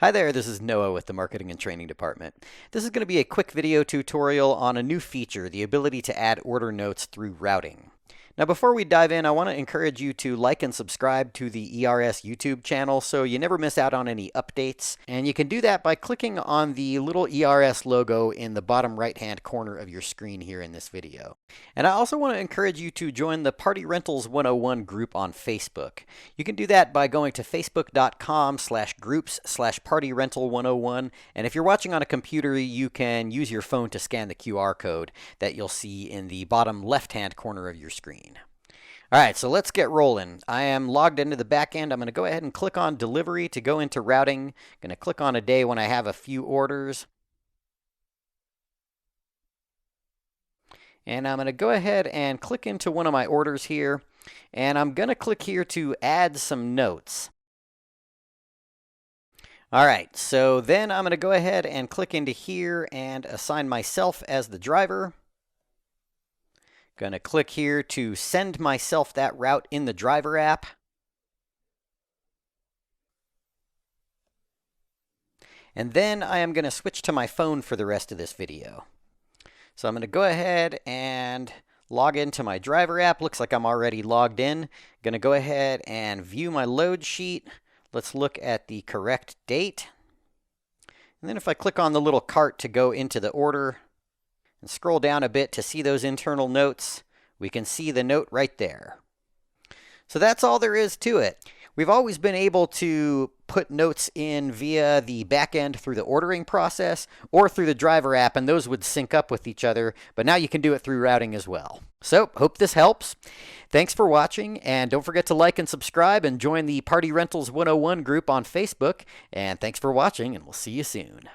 Hi there, this is Noah with the Marketing and Training Department. This is going to be a quick video tutorial on a new feature, the ability to add order notes through routing. Now before we dive in, I want to encourage you to like and subscribe to the ERS YouTube channel so you never miss out on any updates. And you can do that by clicking on the little ERS logo in the bottom right hand corner of your screen here in this video. And I also want to encourage you to join the Party Rentals 101 group on Facebook. You can do that by going to facebook.com/groups/partyrental101. And if you're watching on a computer, you can use your phone to scan the QR code that you'll see in the bottom left hand corner of your screen. All right, so let's get rolling. I am logged into the back end. I'm going to go ahead and click on delivery to go into routing. I'm going to click on a day when I have a few orders. And I'm going to go ahead and click into one of my orders here. And I'm going to click here to add some notes. All right, so then I'm going to go ahead and click into here and assign myself as the driver. Going to click here to send myself that route in the driver app. And then I am going to switch to my phone for the rest of this video. So I'm going to go ahead and log into my driver app. Looks like I'm already logged in. Going to go ahead and view my load sheet. Let's look at the correct date. And then if I click on the little cart to go into the order, and scroll down a bit to see those internal notes, we can see the note right there. So that's all there is to it. We've always been able to put notes in via the back end through the ordering process or through the driver app, and those would sync up with each other, but now you can do it through routing as well. So, hope this helps. Thanks for watching, and don't forget to like and subscribe and join the Party Rentals 101 group on Facebook. And thanks for watching, and we'll see you soon.